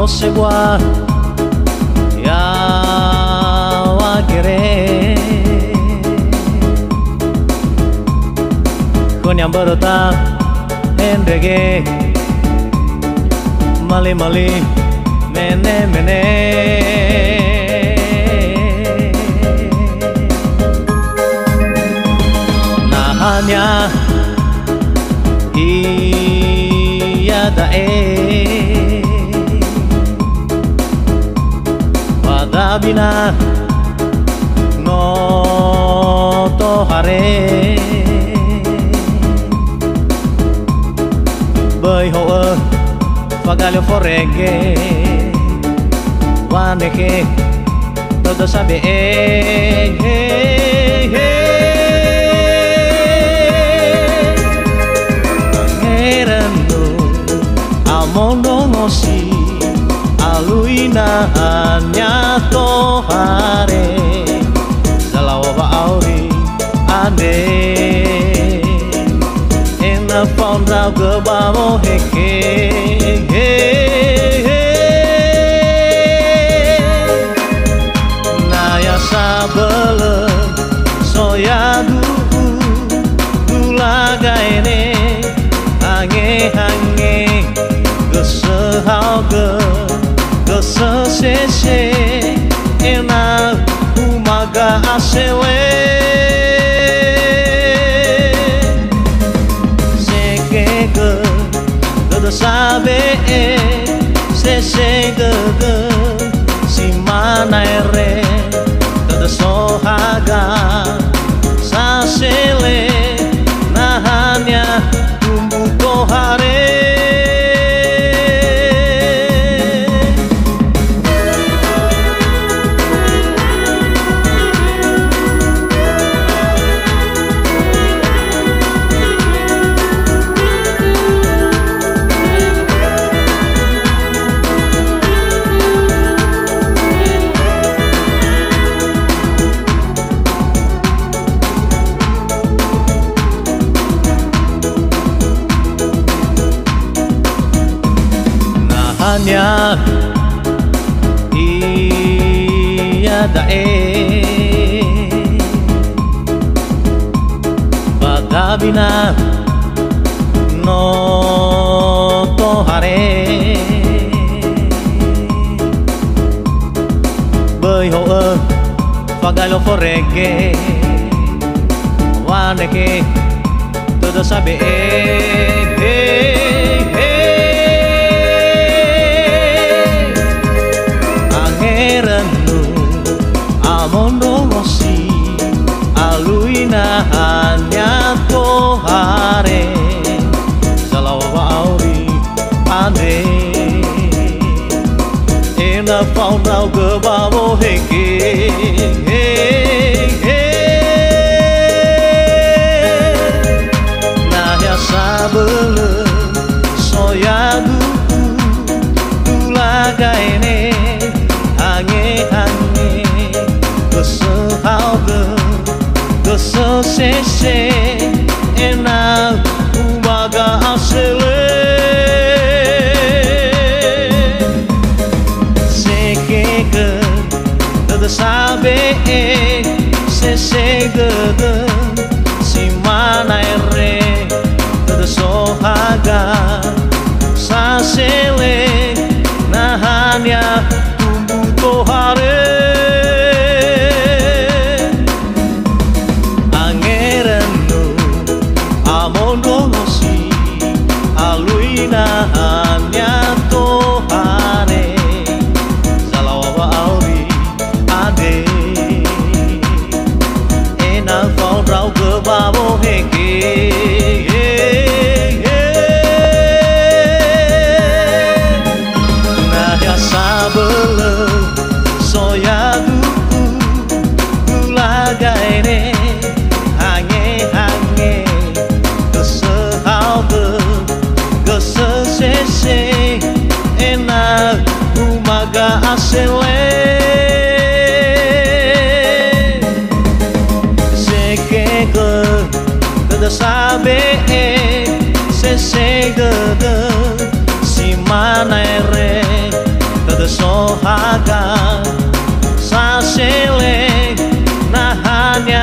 se boa ya wa querer con yang berota en reggae mali mali mene mene nah hanya iya dae pada bina no to hare bơi hồ ơ và galio forregge vane che todo sabe erando amono no si aluina hanya tohare salawa auri ande ena fonda gebamo heke naya sabele soyadu tulagaine hange hange gesehauge gesesese ena umaga asele todo sabe se chega si mana re todo sohaga sa sele nahanya tumbu kohare hanya iya dae bagabina no to hare bơi hồ ơ và galio forregge vane che todo sabe amono mosi aluina hanya tohare salawa auri ande ena fauna gebamo heke naya sabele soyadu tulagaine hange hange gesehauge gesesese ena umaga asele sekeke todo sabe se chega si mana re todo sohaga sa sele nahanya tumbu kohare hanya tohare salawa auri ade ena faurau gebamo heke nada sabele soyadu tulagaine hange hange gesehauge gesesese ena umaga asele sekeke todo sabe se chega si mana re haga Sasele na hanya